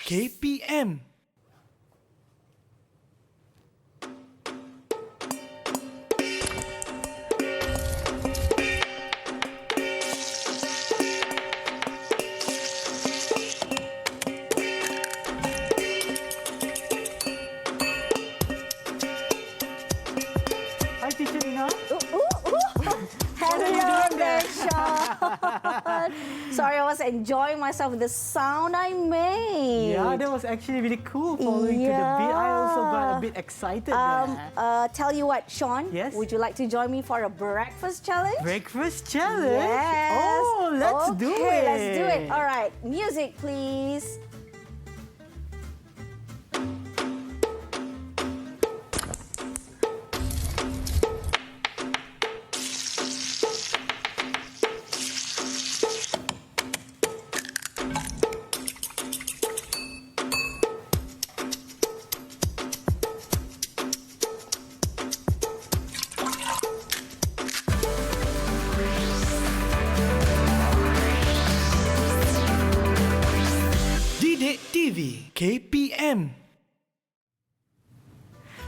KPM. Hi, Teacher Nina. Hello there, Sean. Sorry, I was enjoying myself with the sound I made. Yeah, that was actually really cool following to the beat. I also got a bit excited there. Tell you what, Sean. Yes? Would you like to join me for a breakfast challenge? Breakfast challenge? Yes. Oh, let's do it. Okay, let's do it. All right, music, please. Didik TV KPM.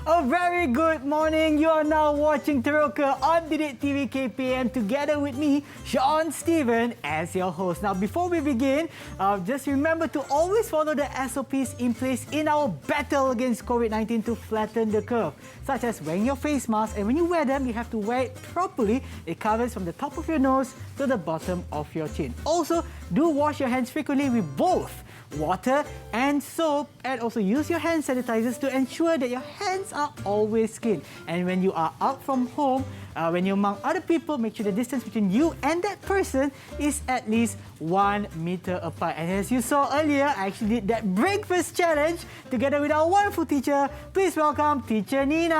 A very good morning. You are now watching Teroka on Didik TV KPM together with me, Sean Stephen, as your host. Now, before we begin, just remember to always follow the SOPs in place in our battle against COVID-19 to flatten the curve, such as wearing your face mask, and when you wear them, you have to wear it properly. It covers from the top of your nose to the bottom of your chin. Also, do wash your hands frequently with both water and soap, and also use your hand sanitizers to ensure that your hands are always clean. And when you are out from home, when you're among other people, make sure the distance between you and that person is at least 1 meter apart. And as you saw earlier, I actually did that breakfast challenge together with our wonderful teacher. Please welcome Teacher Nina.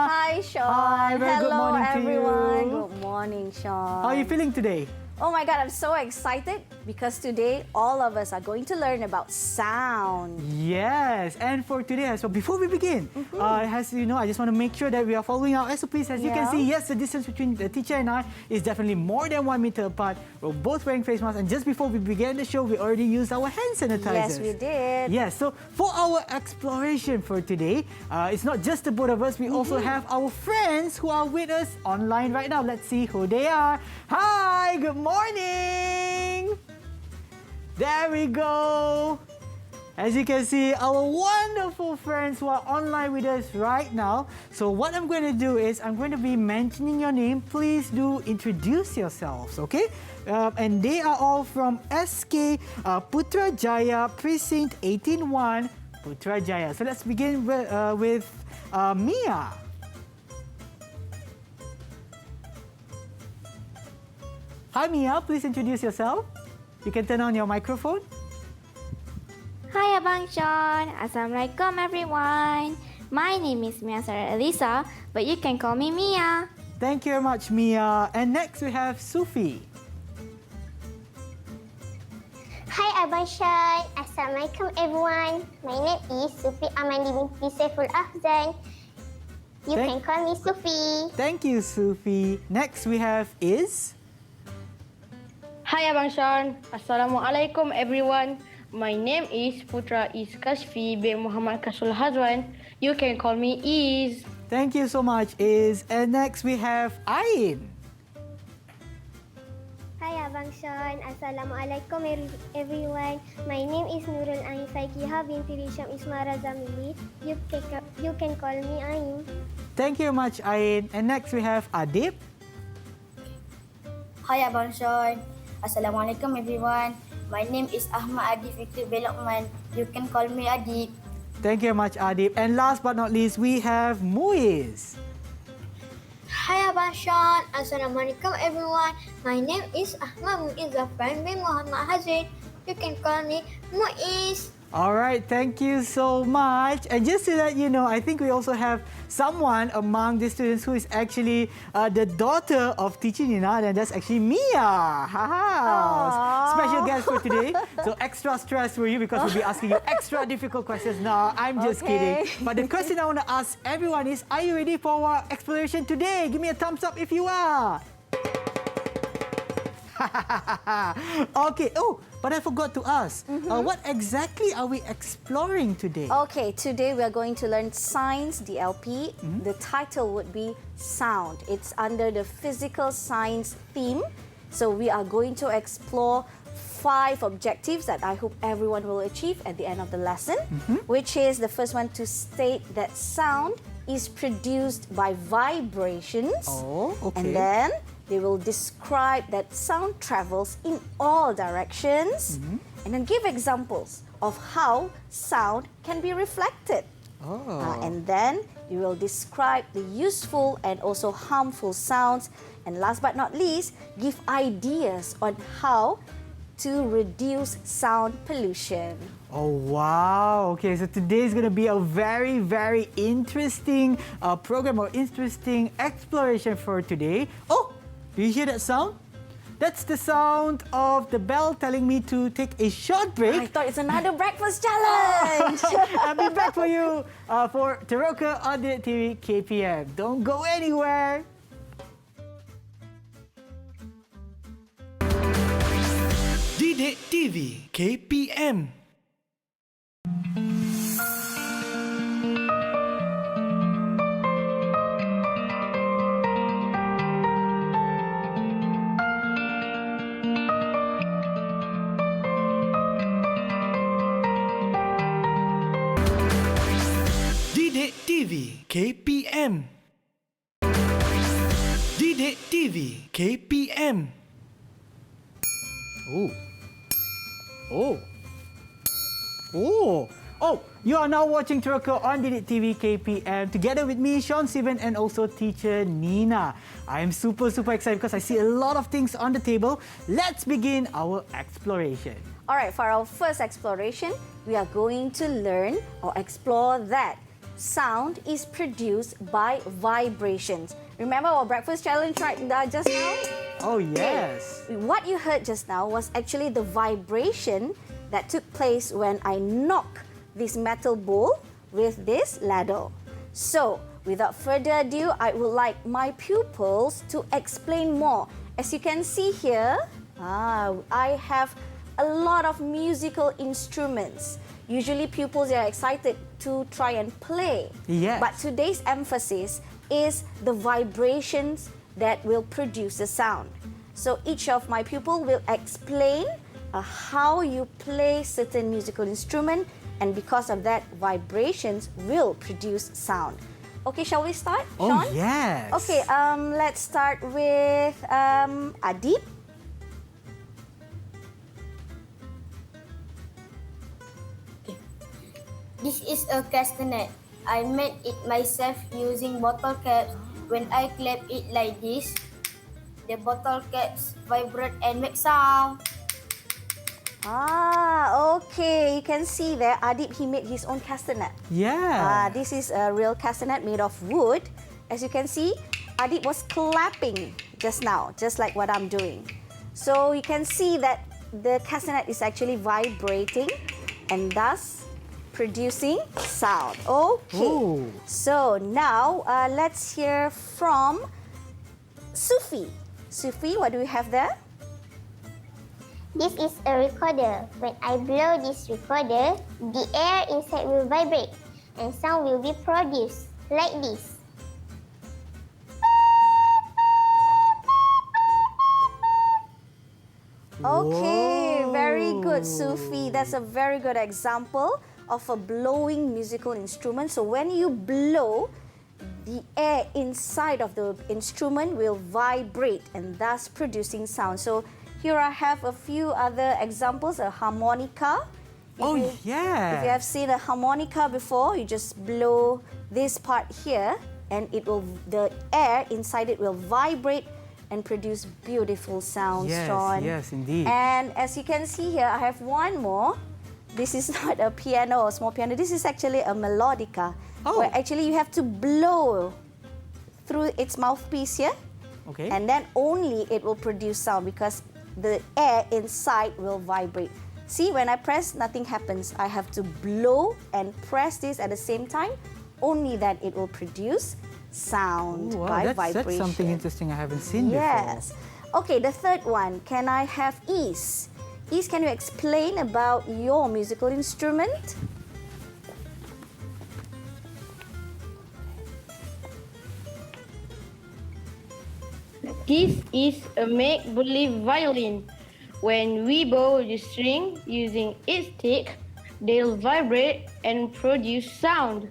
Hi, Sean. Hi, very Hello, good morning to everyone. you. Good morning, Sean. How are you feeling today? Oh my God, I'm so excited because today all of us are going to learn about sound. Yes, and for today as well, before we begin, as you know, I just want to make sure that we are following our SOPs. As you can Yeah. see, yes, the distance between the teacher and I is definitely more than 1 meter apart. We're both wearing face masks, and just before we began the show, we already used our hand sanitizers. Yes, we did. Yes, so for our exploration for today, it's not just the both of us, we also have our friends who are with us online right now. Let's see who they are. Hi, good morning. There we go. As you can see, our wonderful friends who are online with us right now. So what I'm going to do is I'm going to be mentioning your name. Please do introduce yourselves, okay? And they are all from SK Putrajaya Precinct 181 Putrajaya. So let's begin with Mia. Hi Mia, please introduce yourself. You can turn on your microphone. Hi Abang Sean. Assalamualaikum everyone. My name is Mia Sarah Elisa, but you can call me Mia. Thank you very much, Mia. And next we have Sufi. Hi Abang Sean. Assalamualaikum everyone. My name is Sufi Amandi binti Saiful Afzan. You can call me Sufi. Thank you, Sufi. Next we have Iz. Hi Abang Sean. Assalamualaikum everyone. My name is Putra Is Kasfi bin Muhammad Kasul Hazwan. You can call me Is. Thank you so much, Iz. And next we have Ain. Hi Abang Sean. Assalamualaikum everyone. My name is Nurul Ain Saikiha binti Risham Ismara Zamili. You can call me Ain. Thank you very much, Ain. And next we have Adib. Hi Abang Sean. Assalamualaikum everyone. My name is Ahmad Adi Fikri Belokman. You can call me Adi. Thank you very much, Adib. And last but not least, we have Muiz. Hi Abang Sean. Assalamualaikum everyone. My name is Ahmad Muiz Zafran bin Muhammad Hazin. You can call me Muiz. All right, thank you so much. And just to let you know, I think we also have someone among the students who is actually the daughter of Teacher Nina, and that's actually Mia. Special guest for today. So extra stress for you because we'll be asking you extra difficult questions. No, I'm just kidding. But the question I want to ask everyone is, are you ready for our exploration today? Give me a thumbs up if you are. Okay. Oh, But I forgot to ask, what exactly are we exploring today? Okay, today we are going to learn Sains DLP. The title would be Sound. It's under the physical science theme. So we are going to explore 5 objectives that I hope everyone will achieve at the end of the lesson, which is the first one to state that sound is produced by vibrations. Oh, okay. And then they will describe that sound travels in all directions and then give examples of how sound can be reflected. And then you will describe the useful and also harmful sounds. And last but not least, give ideas on how to reduce sound pollution. Oh, wow. Okay, so today is going to be a very, very interesting program or interesting exploration for today. Oh, do you hear that sound? That's the sound of the bell telling me to take a short break. I thought it's another breakfast challenge. I'll be back for you for Teroka on Didik TV KPM. Don't go anywhere. Didik TV KPM. Didik TV KPM. Didik TV KPM. Oh, you are now watching Teroka on Didik TV KPM together with me, Sean Steven, and also teacher Nina. I am super excited because I see a lot of things on the table. Let's begin our exploration. All right, for our first exploration, we are going to learn or explore that sound is produced by vibrations. Remember our breakfast challenge right just now? Oh, yes. What you heard just now was actually the vibration that took place when I knock this metal bowl with this ladle. So, without further ado, I would like my pupils to explain more. As you can see here, I have a lot of musical instruments. Usually pupils are excited to try and play. Yes. But today's emphasis is the vibrations that will produce the sound. So each of my pupil will explain how you play certain musical instrument, and because of that, vibrations will produce sound. Okay, shall we start, Sean? Oh, yes. Okay, let's start with Adib. This is a castanet. I made it myself using bottle caps. When I clap it like this, the bottle caps vibrate and make sound. Okay. You can see there, Adib, he made his own castanet. Yeah. This is a real castanet made of wood. As you can see, Adib was clapping just now, just like what I'm doing. So you can see that the castanet is actually vibrating and thus producing sound. Okay. Ooh. So now let's hear from Sufi. Sufi, what do we have there? This is a recorder. When I blow this recorder, the air inside will vibrate and sound will be produced like this. Okay, very good, Sufi. That's a very good example of a blowing musical instrument. So when you blow, the air inside of the instrument will vibrate and thus producing sound. So here I have a few other examples, a harmonica. If you have seen a harmonica before, you just blow this part here and the air inside it will vibrate and produce beautiful sounds, Sean. Yes, indeed. And as you can see here, I have one more. This is not a piano or small piano. This is actually a melodica. Where actually you have to blow through its mouthpiece here. Okay. And then only it will produce sound because the air inside will vibrate. See, when I press, nothing happens. I have to blow and press this at the same time. Only then it will produce sound by vibration. That's something interesting I haven't seen before. Yes. Okay, the third one. Can I have ease? Is, can you explain about your musical instrument? This is a make-believe violin. When we bow the string using its stick, they'll vibrate and produce sound.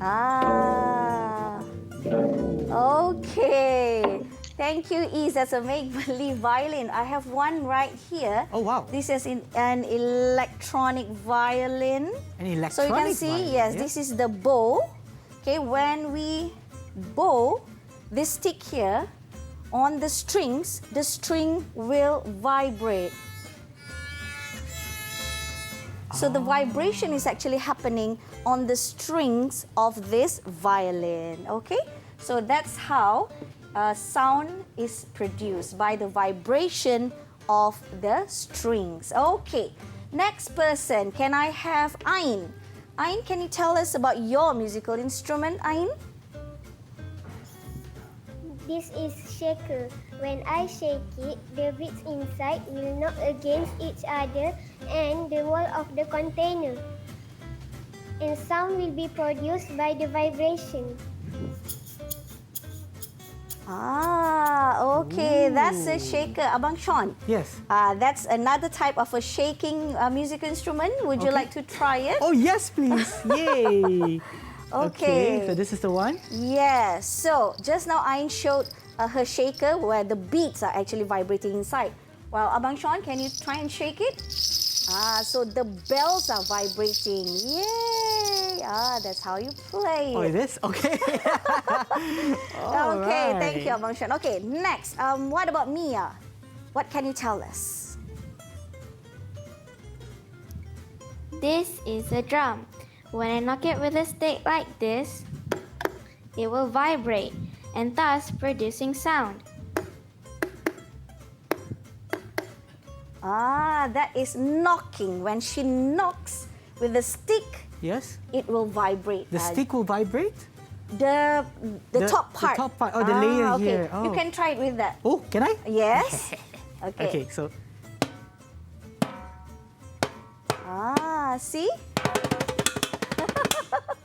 Ah, okay. Thank you, Is. That's a make-believe violin. I have one right here. Oh, wow. This is an electronic violin. An electronic So you can see, violin, yes, yeah. this is the bow. Okay, when we bow this stick here on the strings, the string will vibrate. So the vibration is actually happening on the strings of this violin, okay? So that's how sound is produced, by the vibration of the strings. Okay, next person, can I have Ain? Ain, can you tell us about your musical instrument, Ain? This is shaker. When I shake it, the beads inside will knock against each other and the wall of the container. And sound will be produced by the vibration. Ah, okay, that's a shaker. Abang Sean, Yes. that's another type of a shaking musical instrument. Would you Okay. like to try it? Oh, yes, please. Yay. Okay. So this is the one? Yes. So just now Ain showed her shaker where the beads are actually vibrating inside. Well, Abang Sean, can you try and shake it? So the bells are vibrating. Yay! That's how you play Oh, it. it is? Okay. Okay, thank you, Alright. Abang Sean. Okay, next. What about Mia? What can you tell us? This is a drum. When I knock it with a stick like this, it will vibrate and thus producing sound. That is knocking. When she knocks with the stick, Yes. it will vibrate. The stick will vibrate? The top part. The top part. Oh, the layer okay. here. You Oh. can try it with that. Oh, can I? Yes. Okay. Okay, so See?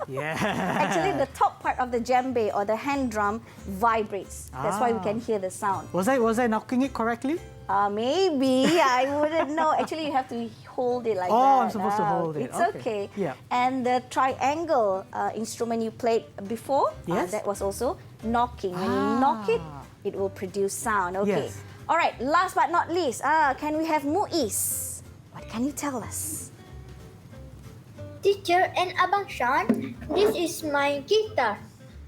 yeah. Actually, the top part of the djembe or the hand drum vibrates. That's why we can hear the sound. Was I knocking it correctly? Maybe. I wouldn't know. Actually, you have to hold it like that. Oh, I'm supposed to hold it. It's okay. Yeah. And the triangle instrument you played before, Yes. that was also knocking. When you knock it, it will produce sound. Okay. Yes. All right. Last but not least, can we have Muiz? What can you tell us? Teacher and Abang Sean, this is my guitar.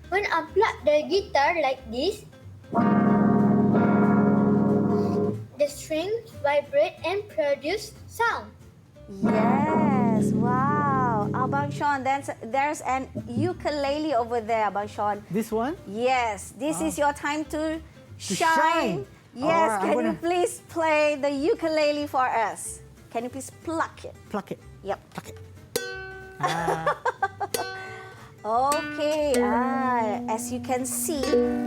When I plug the guitar like this, the strings vibrate and produce sound. Yes. Wow. Abang Sean, there's an ukulele over there, Abang Sean. This one? Yes, this is your time to shine. shine. Yes, Alright, I'm can you gonna- please play the ukulele for us? Can you please pluck it? Pluck it. Yep. Pluck it. Okay. As you can see,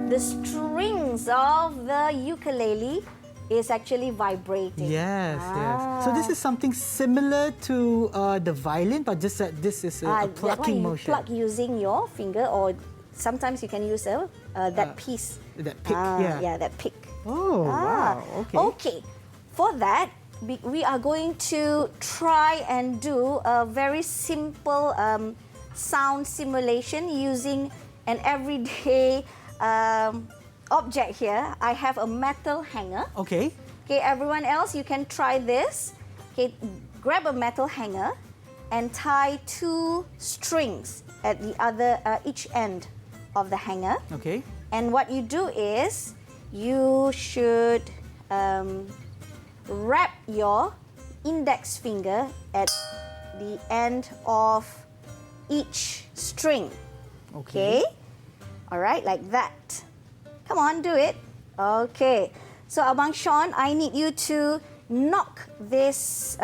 the strings of the ukulele is actually vibrating. Yes, yes. So this is something similar to the violin, but just that this is a That one plucking you motion. pluck using your finger, or sometimes you can use that piece. That pick, yeah. Yeah, that pick. Oh, wow. Okay. Okay. For that, we are going to try and do a very simple sound simulation using an everyday object here. I have a metal hanger. Okay. Okay, everyone else, you can try this. Okay, grab a metal hanger and tie 2 strings at the each end of the hanger. Okay. And what you do is you should wrap your index finger at the end of each string. Okay? All right, like that. Come on, do it. Okay. So, Abang Sean, I need you to knock this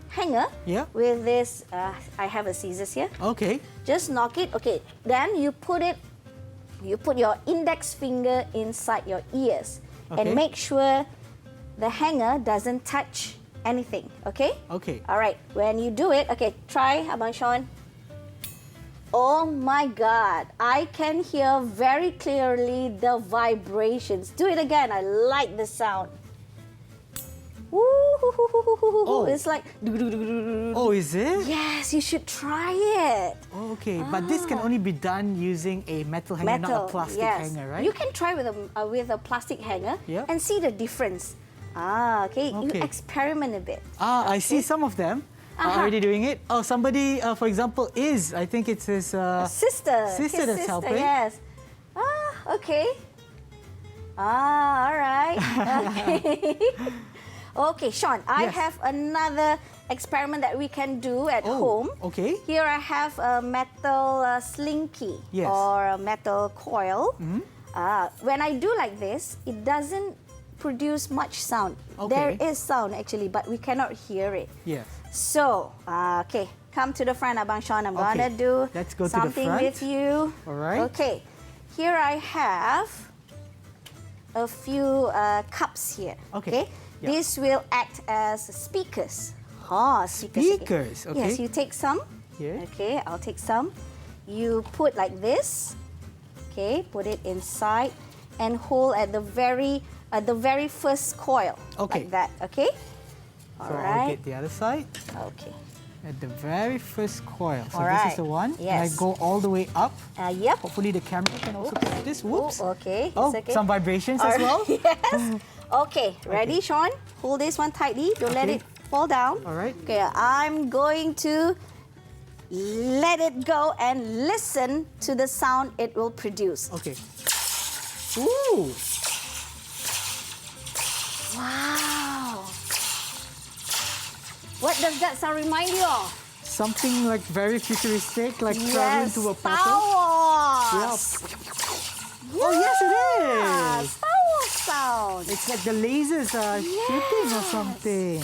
hanger Yeah. with this. I have a scissors here. Okay. Just knock it. Okay. Then you put your index finger inside your ears Okay. and make sure the hanger doesn't touch anything, okay? Okay. All right, when you do it, okay, try, Abang Sean. Oh my God, I can hear very clearly the vibrations. Do it again, I like the sound. Oh. It's like... Oh, is it? Yes, you should try it. Oh, okay, but this can only be done using a metal hanger, not a plastic yes. hanger, right? You can try with a plastic hanger Yep. and see the difference. Okay. You Okay. experiment a bit. I see some of them are already doing it. Oh, somebody, for example, I think it's his Sister. sister His that's helping. Yes. Okay. All right. Okay. Okay, Sean, I Yes. have another experiment that we can do at home. Okay. Here I have a metal slinky Yes. or a metal coil. When I do like this, it doesn't produce much sound. Okay. There is sound actually, but we cannot hear it. Yes. So, okay, come to the front, Abang Sean. I'm Okay, gonna do let's go to the something front. with you. All right. Okay, here I have a few cups here. Okay. Yeah. This will act as speakers. Speakers, okay. Yes, you take some. Here. Okay, I'll take some. You put like this. Okay, put it inside and hold at the very first coil. Okay. Like that. Okay. So All I'll right. get the other side. Okay. At the very first coil. So All this is right. the one. And I Yes. go all the way up. Yep. Hopefully the camera can also catch this. Whoops. Oh, okay. Oh, It's okay. some vibrations All as well. right. Yes. Okay. Ready, Sean? Hold this one tightly. Don't let Okay. it fall down. All right. Okay. I'm going to let it go and listen to the sound it will produce. Okay. Ooh. Wow. What does that sound remind you of? Something like very futuristic, like traveling to a Star portal. Wars. Oh, yes, it Yeah, is. Star Wars sound. It's like the lasers are shooting or something.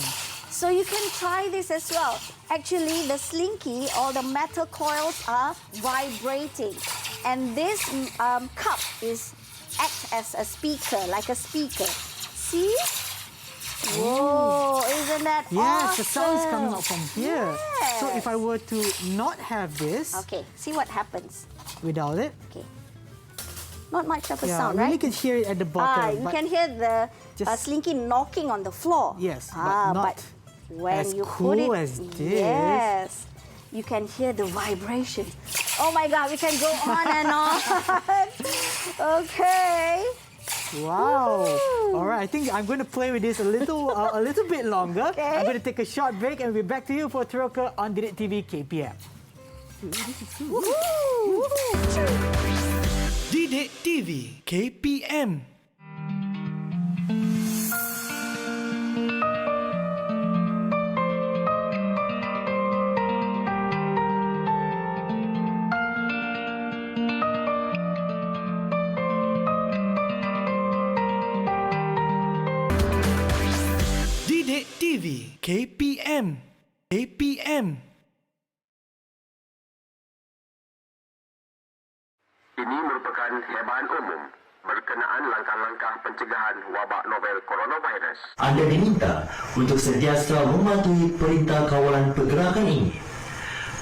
So you can try this as well. Actually, the slinky or the metal coils are vibrating. And this cup acts as a speaker, like a speaker. See? Whoa, isn't that awesome? Yes, the sound's coming out from here. So if I Yes. were to not have this Okay, see what happens. without it, Okay. Not much of a yeah, sound, I really right? can hear it at the bottom. You but can hear the just- slinky knocking on the floor. Yes, but not when as you cool put it, as this. Yes, you can hear the vibration. Oh my God, we can go on and on. Okay. Wow! Woohoo. All right, I think I'm going to play with this a little bit longer. Okay. I'm going to take a short break and we'll be back to you for Teroka on Didik TV KPM. Didik TV KPM. Didik TV KPM. KPM. Ini merupakan hebaan umum berkenaan langkah-langkah pencegahan wabak novel coronavirus. Anda diminta untuk sentiasa mematuhi perintah kawalan pergerakan ini.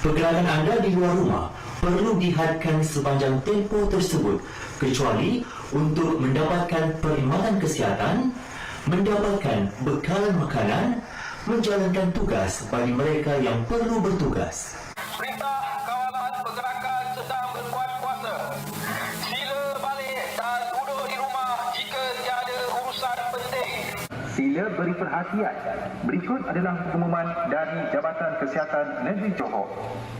Pergerakan anda di luar rumah perlu dihadkan sepanjang tempoh tersebut kecuali untuk mendapatkan perkhidmatan kesihatan, mendapatkan bekalan makanan, menjalankan tugas bagi mereka yang perlu bertugas. Perintah kawalan pergerakan sedang berkuat kuasa. Sila balik dan duduk di rumah jika tiada urusan penting. Sila beri perhatian. Berikut adalah pengumuman dari Jabatan Kesihatan Negeri Johor.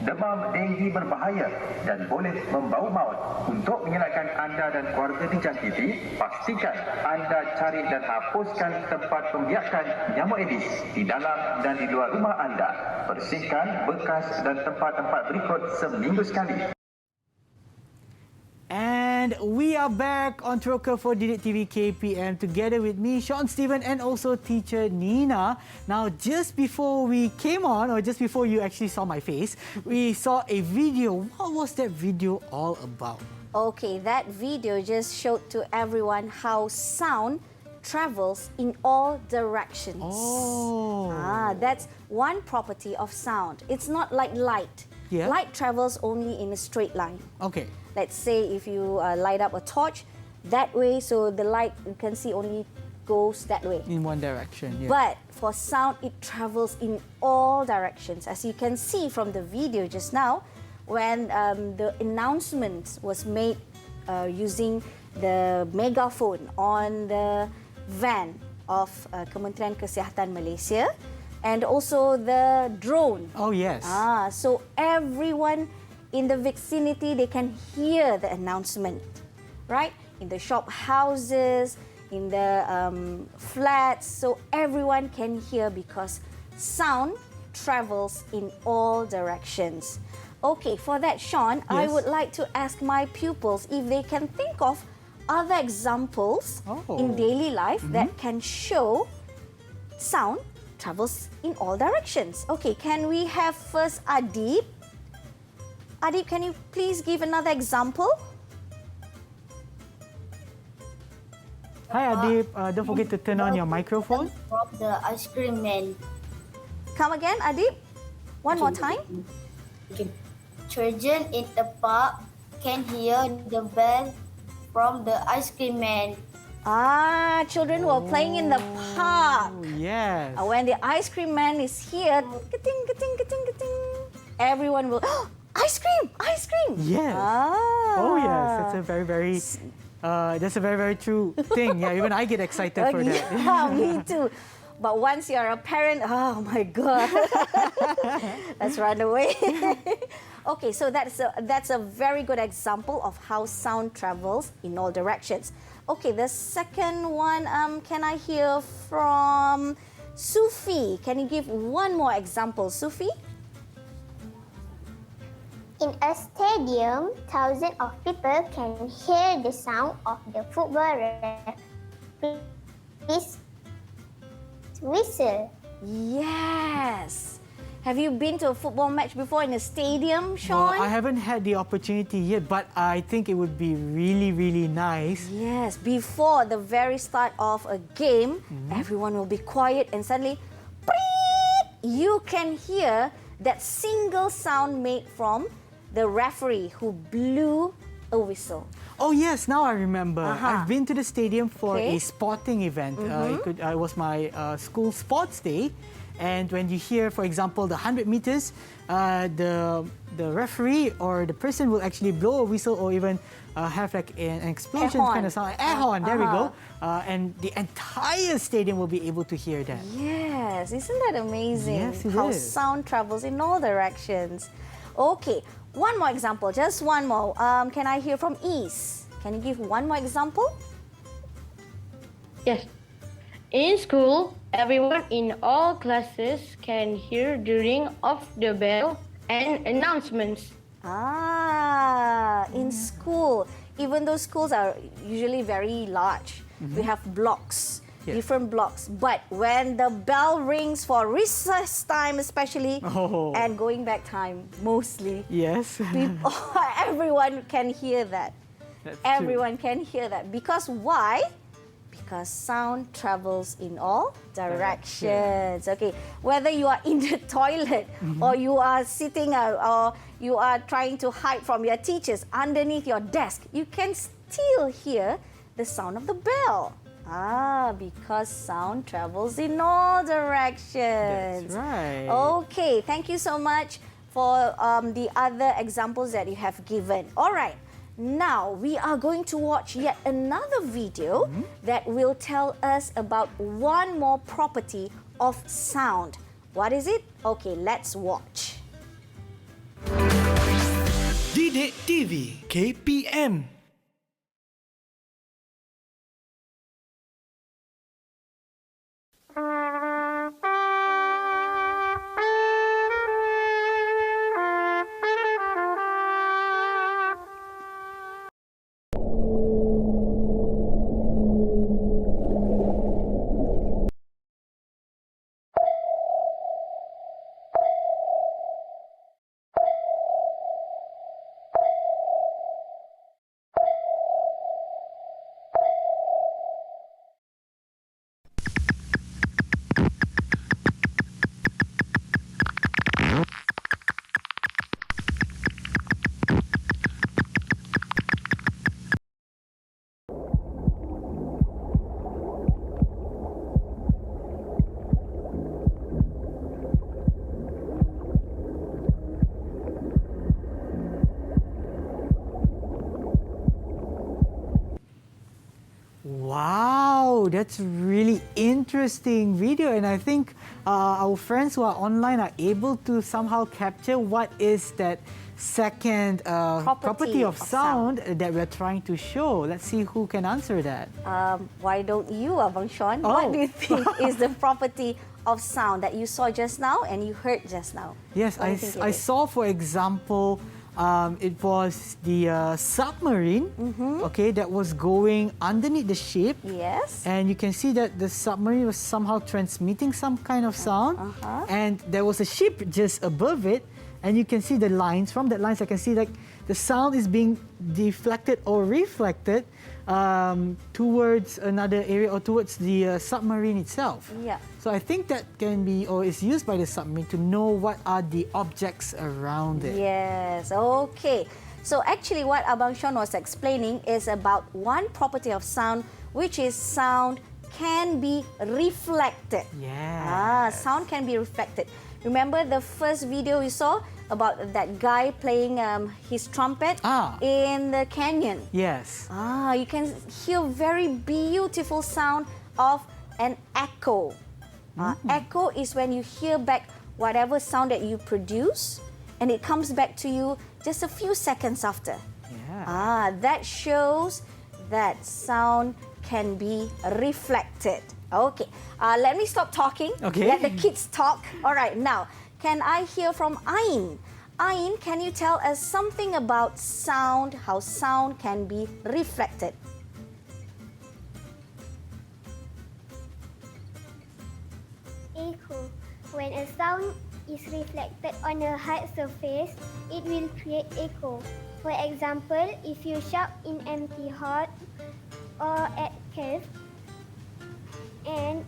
Demam denggi berbahaya dan boleh membawa maut. Untuk menyelamatkan anda dan keluarga dijangkiti, pastikan anda cari dan hapuskan tempat pembiakan nyamuk Aedes di dalam dan di luar rumah anda. Bersihkan bekas dan tempat-tempat berikut seminggu sekali. And we are back on Teroka for Didik TV KPM together with me, Sean Stephen, and also teacher Nina. Now, just before we came on, or just before you actually saw my face, we saw a video. What was that video all about? Okay, that video just showed to everyone how sound travels in all directions. Oh. That's one property of sound. It's not like light. Yeah. Light travels only in a straight line. Okay. Let's say if you light up a torch that way, so the light you can see only goes that way. In one direction, yeah. But for sound, it travels in all directions. As you can see from the video just now, when the announcement was made using the megaphone on the van of Kementerian Kesihatan Malaysia, and also the drone. Oh, yes. So everyone in the vicinity, they can hear the announcement, right? In the shop houses, in the flats, so everyone can hear because sound travels in all directions. Okay, for that, Sean, I Yes. would like to ask my pupils if they can think of other examples in daily life that can show sound travels in all directions. Okay, can we have first Adib? Adib, can you please give another example? Hi, Adib. Don't forget to turn on your microphone. From the ice cream man. Come again, Adib. One more time. Okay. Children in the park can hear the bell from the ice cream man. Children who are playing in the park. Oh, yes. When the ice cream man is here, ka-ting, ka-ting, ka-ting, ka-ting, everyone will, ice cream, ice cream. Yes. Oh, yes. That's a very, very true thing. Yeah, even I get excited for that. Yeah, me too. But once you're a parent, oh my God, let's run away. Okay, so that's a very good example of how sound travels in all directions. Okay, the second one, can I hear from Sufi? Can you give one more example, Sufi? In a stadium, thousands of people can hear the sound of the football referee's whistle. Yes. Have you been to a football match before in a stadium, Sean? No, I haven't had the opportunity yet, but I think it would be really, really nice. Yes, before the very start of a game, everyone will be quiet and suddenly, you can hear that single sound made from the referee who blew a whistle. Oh yes, now I remember. I've been to the stadium for a sporting event. It was my school sports day. And when you hear, for example, the 100 meters, the referee or the person will actually blow a whistle or even have like an explosion kind of sound. Air horn, there we go. And the entire stadium will be able to hear that. Yes, isn't that amazing? Yes, it how is. sound travels in all directions. Okay, one more example, just one more. Can I hear from Ease? Can you give one more example? Yes. In school, everyone in all classes can hear the ring of the bell and announcements. In school, even though schools are usually very large, we have blocks, different blocks. But when the bell rings for recess time especially, and going back time mostly, Yes. everyone can hear that. That's Everyone can hear that. Because why? Because sound travels in all directions. Okay, whether you are in the toilet or you are sitting or you are trying to hide from your teachers underneath your desk, you can still hear the sound of the bell. Because sound travels in all directions. That's right. Okay, thank you so much for the other examples that you have given. All right. Now, we are going to watch yet another video that will tell us about one more property of sound. What is it? Okay, let's watch. Didik TV KPM. Wow, that's really interesting video, and I think our friends who are online are able to somehow capture what is that second property of sound that we're trying to show. Let's see who can answer that. Why don't you, Abang Sean? What do you think is the property of sound that you saw just now and you heard just now? Yes, I saw, for example, it was the submarine, okay, that was going underneath the ship. Yes. And you can see that the submarine was somehow transmitting some kind of sound. And there was a ship just above it. And you can see the lines. From that lines, I can see like the sound is being deflected or reflected towards another area or towards the submarine itself. Yeah. So I think that can be or is used by the submarine to know what are the objects around it. Yes, okay. So actually what Abang Sean was explaining is about one property of sound, which is sound can be reflected. Yeah. Sound can be reflected. Remember the first video we saw about that guy playing his trumpet in the canyon? Yes. You can hear very beautiful sound of an echo. Echo is when you hear back whatever sound that you produce and it comes back to you just a few seconds after. Yeah. That shows that sound can be reflected. Okay, let me stop talking. Okay. Let the kids talk. All right, now, can I hear from Ain? Ain, can you tell us something about sound, how sound can be reflected? Echo. When a sound is reflected on a hard surface, it will create echo. For example, if you shout in empty hall or at cave and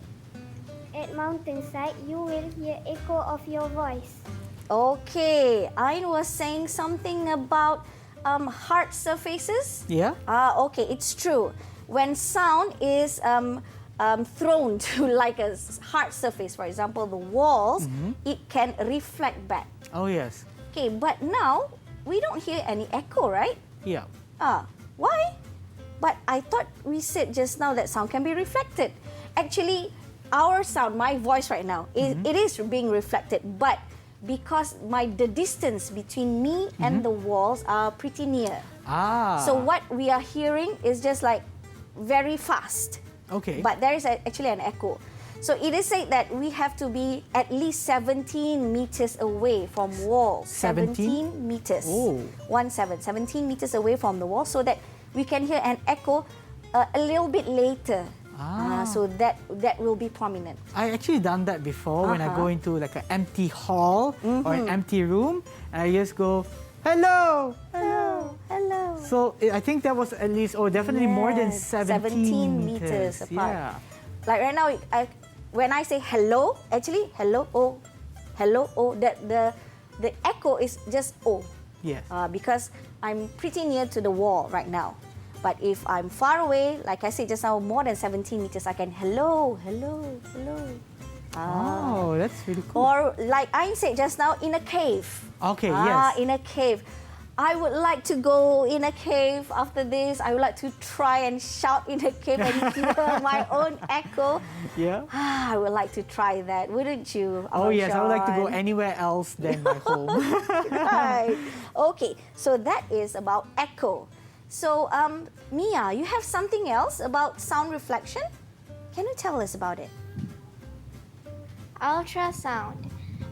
at mountainside, you will hear echo of your voice. Okay, Ain was saying something about hard surfaces. Yeah. Okay, it's true. When sound is thrown to like a hard surface, for example, the walls, it can reflect back. Oh, yes. Okay, but now we don't hear any echo, right? Yeah. Why? But I thought we said just now that sound can be reflected. Actually, our sound, my voice right now, it is being reflected, but because the distance between me and the walls are pretty near. So what we are hearing is just like very fast. Okay. But there is actually an echo. So it is said that we have to be at least 17 meters away from walls. 17 meters. Oh. 17 meters away from the wall so that we can hear an echo a little bit later. So that will be prominent. I actually done that before when I go into like an empty hall or an empty room, and I just go, hello, hello, hello. So I think that was at least, definitely more than 17 meters apart. Yeah. Like right now, when I say hello, actually hello, the echo is just oh. Yes. Because I'm pretty near to the wall right now. But if I'm far away, like I said just now, more than 17 meters, I can hello, hello, hello. Oh, that's really cool. Or like I said just now, in a cave. Okay, yes. In a cave. I would like to go in a cave after this. I would like to try and shout in a cave and hear my own echo. Yeah. I would like to try that, wouldn't you? Oh, yes. I would like to go Sean? anywhere else than my home. Right. Okay, so that is about echo. So, Mia, you have something else about sound reflection? Can you tell us about it? Ultrasound.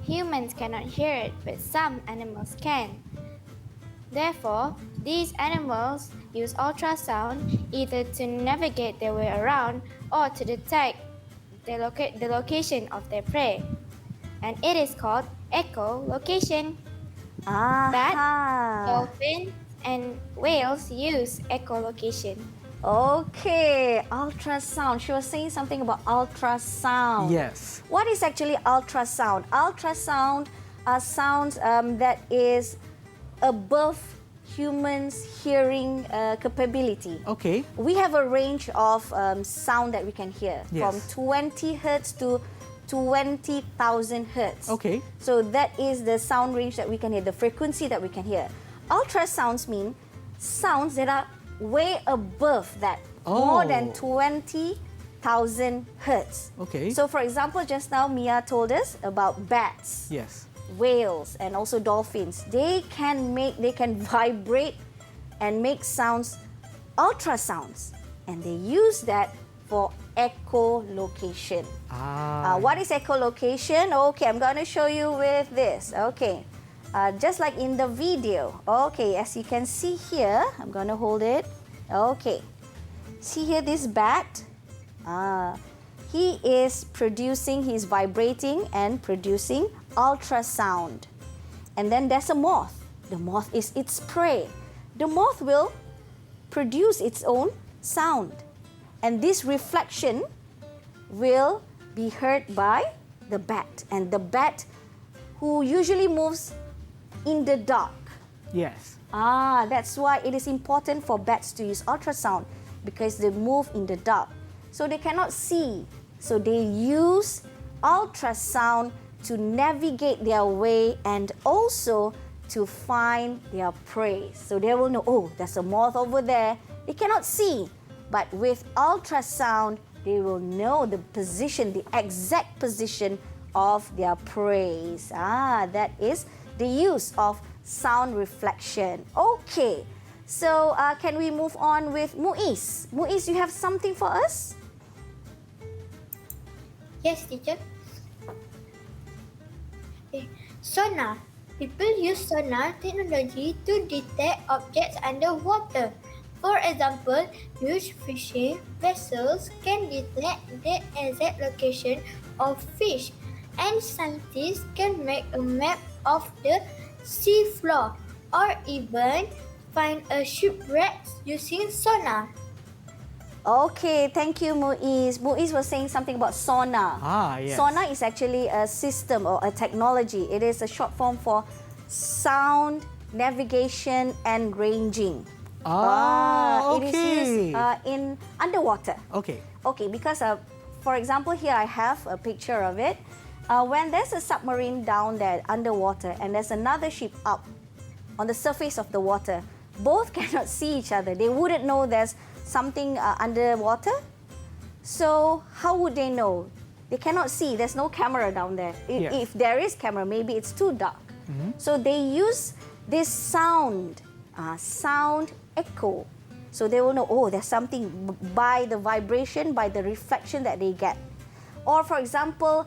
Humans cannot hear it, but some animals can. Therefore, these animals use ultrasound either to navigate their way around or to detect the location of their prey. And it is called echolocation. Bats, dolphins, and whales use echolocation. Okay, ultrasound. She was saying something about ultrasound. Yes. What is actually ultrasound? Ultrasound are sounds that is above humans' hearing capability. Okay. We have a range of sound that we can hear from Yes. 20 hertz to 20,000 hertz. Okay. So that is the sound range that we can hear, the frequency that we can hear. Ultrasounds mean sounds that are way above that More than 20,000 hertz. Okay. So for example, just now Mia told us about bats, Yes. whales, and also dolphins. They can vibrate and make sounds, ultrasounds, and they use that for echolocation. What is echolocation? Okay, I'm going to show you with this. Okay, just like in the video. Okay, as you can see here, I'm going to hold it. Okay, see here this bat? He is producing, he's vibrating and producing ultrasound. And then there's a moth. The moth is its prey. The moth will produce its own sound. And this reflection will be heard by the bat. And the bat, who usually moves in the dark. Yes. That's why it is important for bats to use ultrasound, because they move in the dark. So they cannot see. So they use ultrasound to navigate their way and also to find their prey. So they will know, oh, there's a moth over there. They cannot see. But with ultrasound, they will know the position, the exact position of their prey. That is the use of sound reflection. Okay, so can we move on with Muiz? Muiz, you have something for us? Yes, teacher. Okay. Sonar. People use sonar technology to detect objects underwater. For example, huge fishing vessels can detect the exact location of fish, and scientists can make a map of the sea floor or even find a shipwreck using sonar. Okay, thank you, Muiz. Muiz was saying something about sonar. Yes. Sonar is actually a system or a technology. It is a short form for sound, navigation, and ranging. Okay. It is used in underwater. Okay. Okay, because for example, here I have a picture of it. When there's a submarine down there underwater and there's another ship up on the surface of the water, both cannot see each other. They wouldn't know there's something underwater. So how would they know? They cannot see. There's no camera down there. Yes. If there is camera, maybe it's too dark. So they use this sound, sound echo. So they will know, oh, there's something by the vibration, by the reflection that they get. Or for example,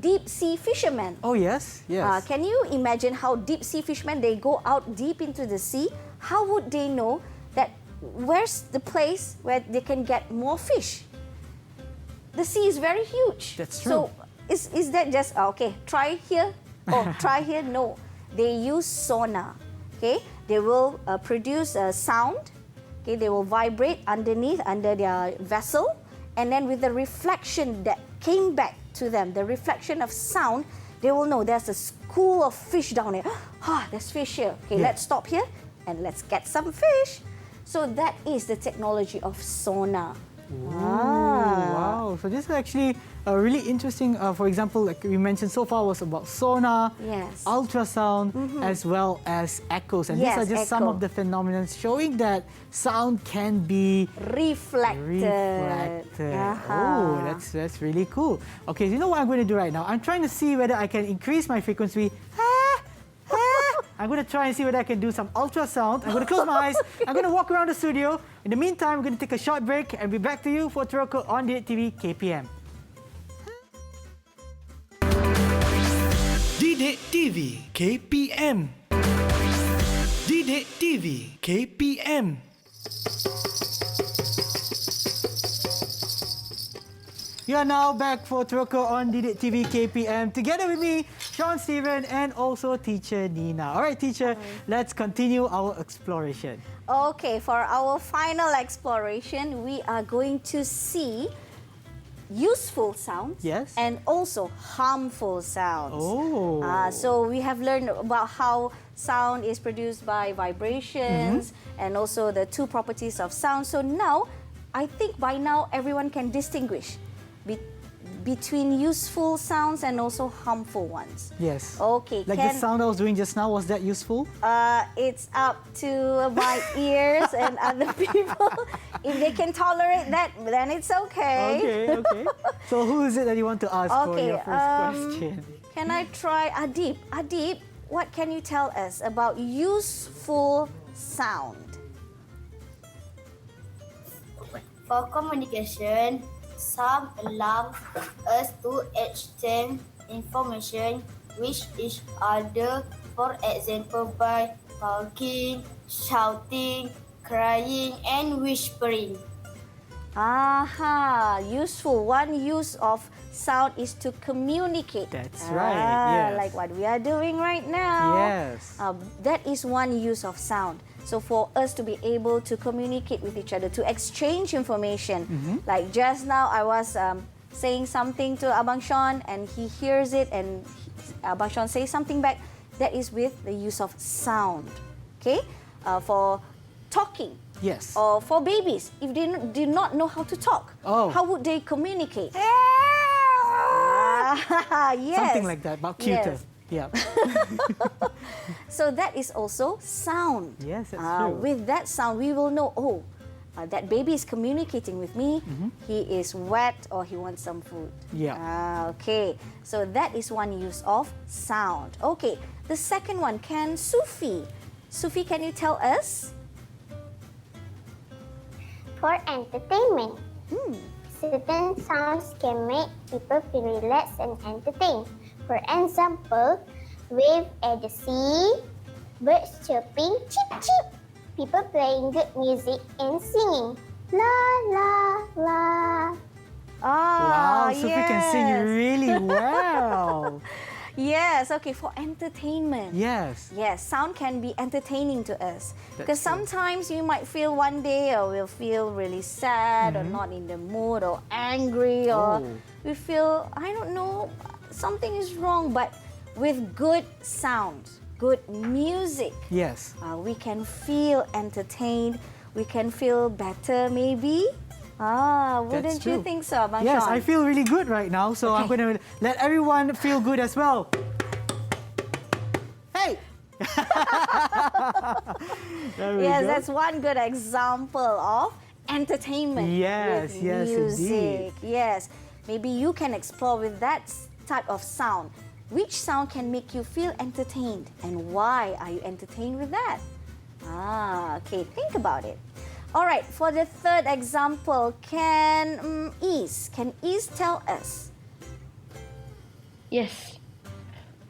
deep sea fishermen. Oh, yes, yes. Can you imagine how deep sea fishermen, they go out deep into the sea? How would they know that where's the place where they can get more fish? The sea is very huge. That's true. So is that just, okay, try here or try here? No. They use sonar. Okay, they will produce a sound. Okay, they will vibrate underneath, under their vessel, and then with the reflection that came back to them, the reflection of sound, they will know there's a school of fish down there. There's fish here. Okay, let's stop here and let's get some fish. So that is the technology of sonar. Wow. So this is actually really interesting. For example, like we mentioned so far was about sonar, Yes. ultrasound, as well as echoes. And these Yes, are just some echo. of the phenomena showing that sound can be Reflected. Oh, that's really cool. Okay, you know what I'm going to do right now? I'm trying to see whether I can increase my frequency. I'm going to try and see whether I can do some ultrasound. I'm going to close my eyes. I'm going to walk around the studio. In the meantime, we're going to take a short break and be back to you for Teroka on Didik TV KPM. Didik TV KPM. Didik TV KPM. You are now back for Teroka on Didik TV KPM together with me, Sean Stephen, and also teacher Nina. All right, teacher, let's continue our exploration. Okay, for our final exploration, we are going to see useful sounds and also harmful sounds. So we have learned about how sound is produced by vibrations and also the two properties of sound. So now, I think by now everyone can distinguish between useful sounds and also harmful ones. Yes. Okay. Like the sound I was doing just now, was that useful? It's up to my ears and other people. If they can tolerate that, then it's okay. Okay. So who is it that you want to ask for Okay, your first question? Can I try Adib? Adib, what can you tell us about useful sound? For communication, sound allows us to exchange information with each other, for example, by talking, shouting, crying, and whispering. Aha, useful. One use of sound is to communicate. That's right, yes. Like what we are doing right now. Yes. That is one use of sound. So for us to be able to communicate with each other, to exchange information. Like just now, I was saying something to Abang Sean and he hears it and Abang Sean says something back. That is with the use of sound. Okay? For talking. Yes. Or for babies, if they do not know how to talk, how would they communicate? Yes. Something like that, but cuter. Yes. Yeah. So that is also sound. Yes, that's true. With that sound, we will know, that baby is communicating with me. He is wet or he wants some food. Yeah. Okay. So that is one use of sound. Okay. The second one, Sufi, can you tell us? For entertainment, certain sounds can make people feel relaxed and entertained. For example, wave at the sea, birds chirping, chip chip, people playing good music and singing, la la la. Wow, Sophie can sing really well. Yes, okay, for entertainment. Yes. Yes, sound can be entertaining to us. Because true. sometimes you might feel one day or we'll feel really sad or not in the mood or angry or we feel, I don't know, something is wrong. But with good sounds, good music, Yes. we can feel entertained, we can feel better maybe. Wouldn't you true. think so, Abang Yes, Sean? I feel really good right now, so I'm going to let everyone feel good as well. Hey! There we Yes, go. that's one good example of entertainment Yes, with yes, music. indeed. Yes, maybe you can explore with that type of sound. Which sound can make you feel entertained and why are you entertained with that? Okay, think about it. All right, for the third example, can Ease tell us? Yes.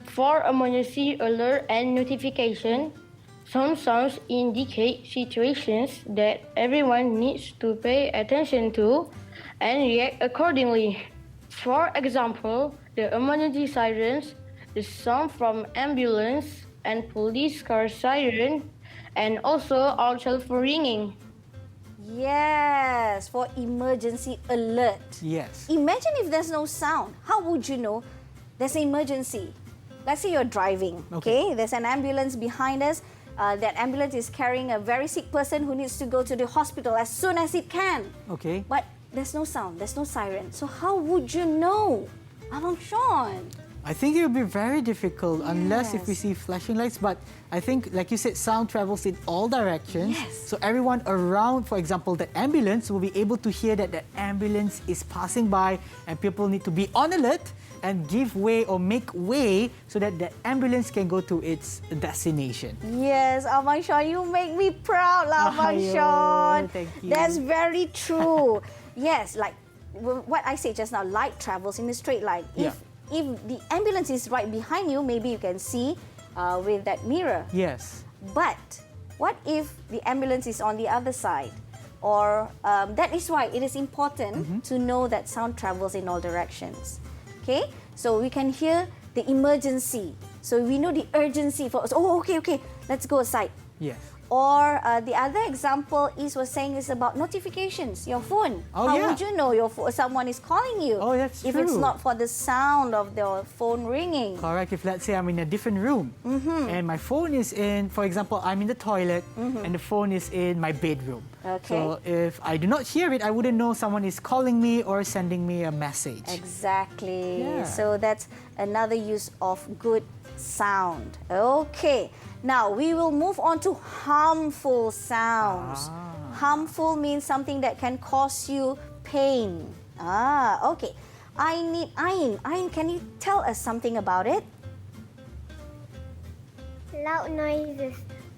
For emergency alert and notification, some sounds indicate situations that everyone needs to pay attention to and react accordingly. For example, the emergency sirens, the sound from ambulance and police car siren, and also our cell phone ringing. Yes, for emergency alert. Yes. Imagine if there's no sound. How would you know there's an emergency? Let's say you're driving, okay? There's an ambulance behind us. That ambulance is carrying a very sick person who needs to go to the hospital as soon as it can. Okay. But there's no sound, there's no siren. So how would you know? Abang Sean. I think it would be very difficult unless if we Yes. see flashing lights. But I think, like you said, sound travels in all directions. Yes. So everyone around, for example, the ambulance will be able to hear that the ambulance is passing by and people need to be on alert and give way or make way so that the ambulance can go to its destination. Yes, Abang Sean, you make me proud lah, Abang Aiyo, Sean. thank you. That's very true. Yes, like what I said just now, light travels in a straight line. If the ambulance is right behind you, maybe you can see with that mirror. Yes. But what if the ambulance is on the other side? Or that is why it is important to know that sound travels in all directions. Okay, so we can hear the emergency. So we know the urgency for us. Oh, okay, let's go aside. Yes. Or the other example was saying is about notifications, your phone. Oh, How yeah. would you know someone is calling you? Oh, that's if it's true. not for the sound of the phone ringing. Correct. If let's say I'm in a different room and my phone is in, for example, I'm in the toilet and the phone is in my bedroom. Okay. So if I do not hear it, I wouldn't know someone is calling me or sending me a message. Exactly. Yeah. So that's another use of good sound. Okay. Now we will move on to harmful sounds. Harmful means something that can cause you pain. Okay. I need Ain. Ain, can you tell us something about it? Loud noises.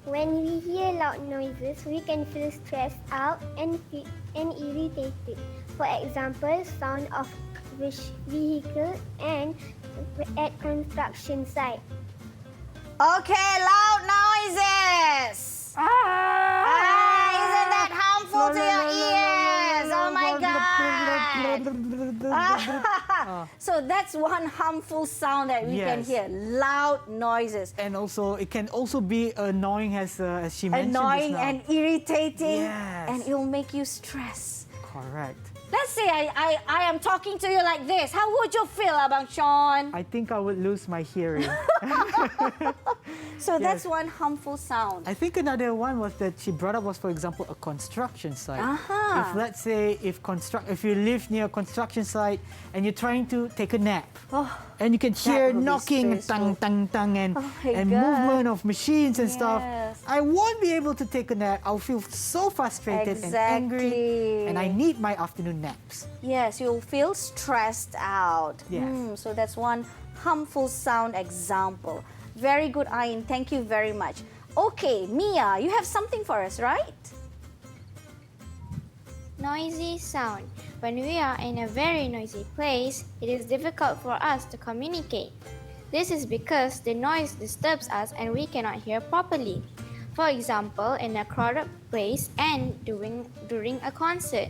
When we hear loud noises, we can feel stressed out and irritated. For example, sound of vehicle and at construction site. Okay, loud noises. Isn't that harmful to your ears? Oh my God. So that's one harmful sound that we can Yes. hear. Loud noises. And also, it can also be annoying as she mentioned Annoying just now. and irritating. Yes. And it will make you stress. Correct. Let's say I am talking to you like this. How would you feel, Abang Sean? I think I would lose my hearing. So that's Yes. one harmful sound. I think another one was that she brought up was, for example, a construction site. Aha. If let's say if you live near a construction site and you're trying to take a nap, and you can hear would be knocking, stressful. tang, tang, and Oh my God. movement of machines and stuff, Yes. I won't be able to take a nap. I'll feel so frustrated and angry, Exactly. and I need my afternoon naps. Yes, you'll feel stressed out. Yes. So that's one harmful sound example. Very good, Ain. Thank you very much. Okay, Mia, you have something for us, right? Noisy sound. When we are in a very noisy place, it is difficult for us to communicate. This is because the noise disturbs us and we cannot hear properly. For example, in a crowded place and during a concert.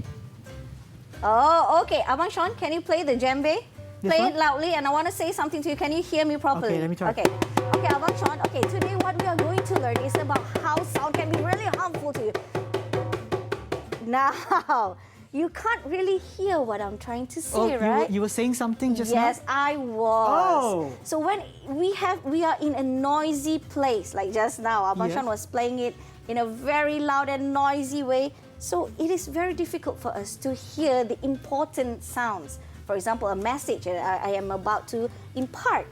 Oh, okay. Abang Sean, can you play the djembe? This Play one? it loudly and I want to say something to you. Can you hear me properly? Okay, let me try. Okay, Abang Sean. Okay, today what we are going to learn is about how sound can be really harmful to you. Now, you can't really hear what I'm trying to say, right? You were saying something just Yes, now? I was. Oh. So when we are in a noisy place, like just now, Abang Yes. Sean was playing it in a very loud and noisy way. So it is very difficult for us to hear the important sounds. For example, a message I am about to impart.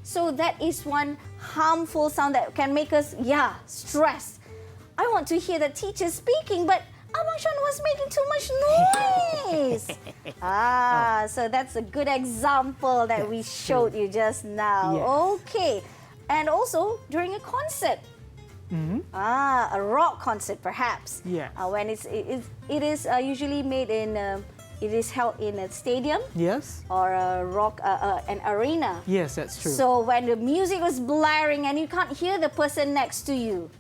So that is one harmful sound that can make us, stressed. I want to hear the teacher speaking, but Abang Sean was making too much noise. So that's a good example that we showed you just now. Yes. Okay. And also during a concert. A rock concert perhaps. Yes. When it is usually made in, it is held in a stadium Yes? or a rock, an arena. Yes, that's true. So when the music was blaring and you can't hear the person next to you,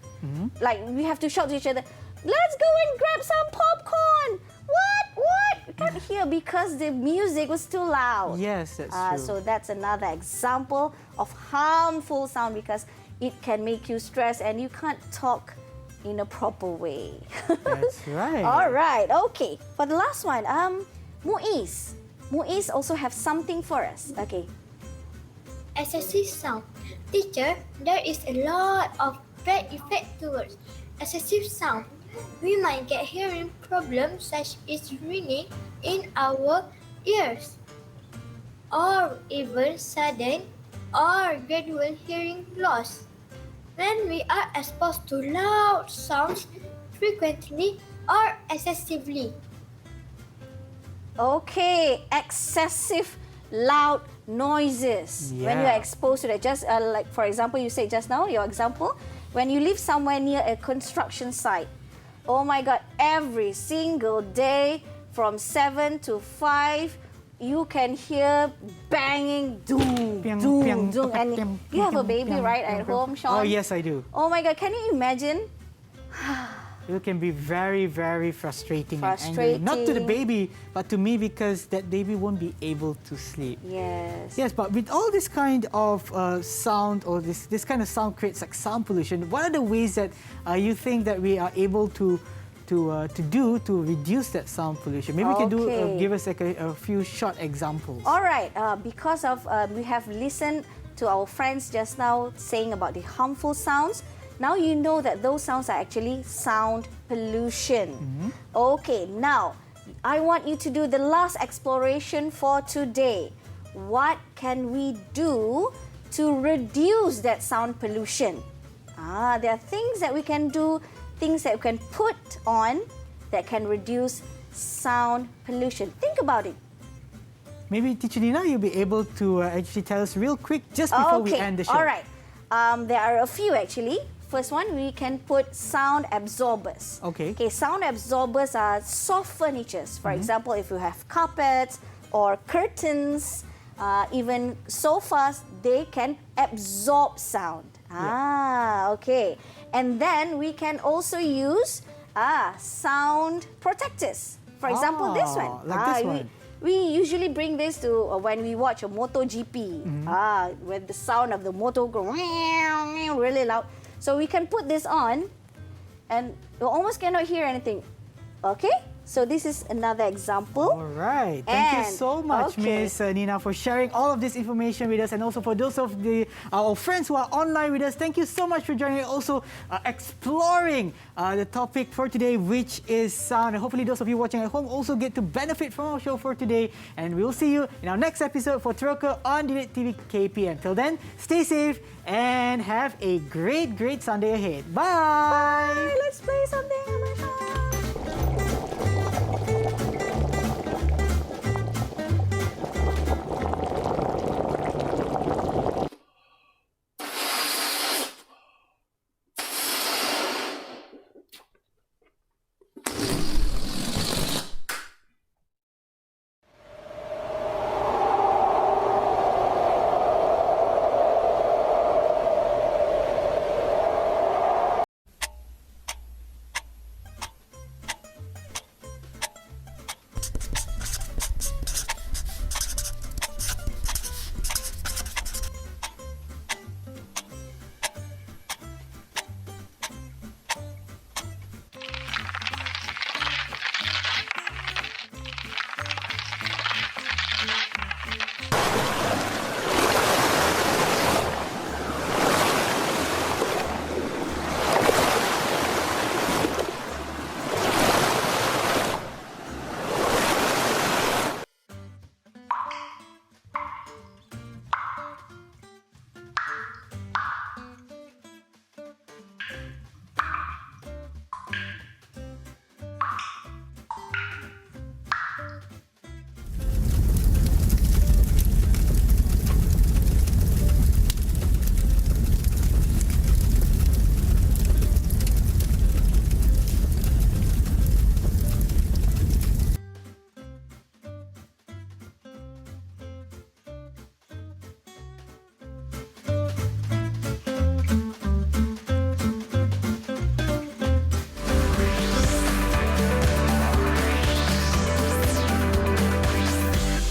like we have to shout to each other, let's go and grab some popcorn. What? You can't hear because the music was too loud. Yes, that's true. So that's another example of harmful sound because it can make you stressed and you can't talk in a proper way. That's right. All right, okay. For the last one, Muiz. Muiz also have something for us. Okay. Excessive sound. Teacher, there is a lot of bad effect towards excessive sound. We might get hearing problems such as ringing in our ears, or even sudden or gradual hearing loss. When we are exposed to loud sounds frequently or excessively. Okay, excessive loud noises. When you are Yeah. exposed to that, just like for example, you said just now, your example, when you live somewhere near a construction site. Oh my God, every single day from 7 to 5, you can hear banging, doom, Piang, doom, piang, doom. piang, And piang, you have a piang, baby, piang, right, piang, at piang. home, Sean? Oh, yes, I do. Oh my God, can you imagine? it can be very, very frustrating and angry. Not to the baby, but to me, because that baby won't be able to sleep. Yes. Yes, but with all this kind of sound, or this kind of sound creates like sound pollution, what are the ways that you think that we are able to do to reduce that sound pollution? Maybe we can give us like a few short examples. All right, because of we have listened to our friends just now saying about the harmful sounds. Now you know that those sounds are actually sound pollution. Okay, now I want you to do the last exploration for today. What can we do to reduce that sound pollution? There are things that we can do, things that we can put on that can reduce sound pollution. Think about it. Maybe Teacher Nina, you'll be able to actually tell us real quick just before we end the show. All right. There are a few actually. First one, we can put sound absorbers. Okay. Sound absorbers are soft furnitures. For example, if you have carpets or curtains, even sofas, they can absorb sound. Okay. And then we can also use sound protectors. For example, this one. Like this one. We usually bring this to when we watch a MotoGP, when the sound of the motor goes really loud. So we can put this on and you almost cannot hear anything. Okay? So this is another example. All right. Thank you so much, Miss Nina, for sharing all of this information with us, and also for those of our friends who are online with us. Thank you so much for joining, also exploring the topic for today, which is sound. And hopefully those of you watching at home also get to benefit from our show for today. And we'll see you in our next episode for Teroka on Didik TV KPM. Till then, stay safe and have a great, great Sunday ahead. Bye! Bye! Let's play something on my phone.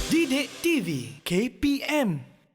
Didik TV KPM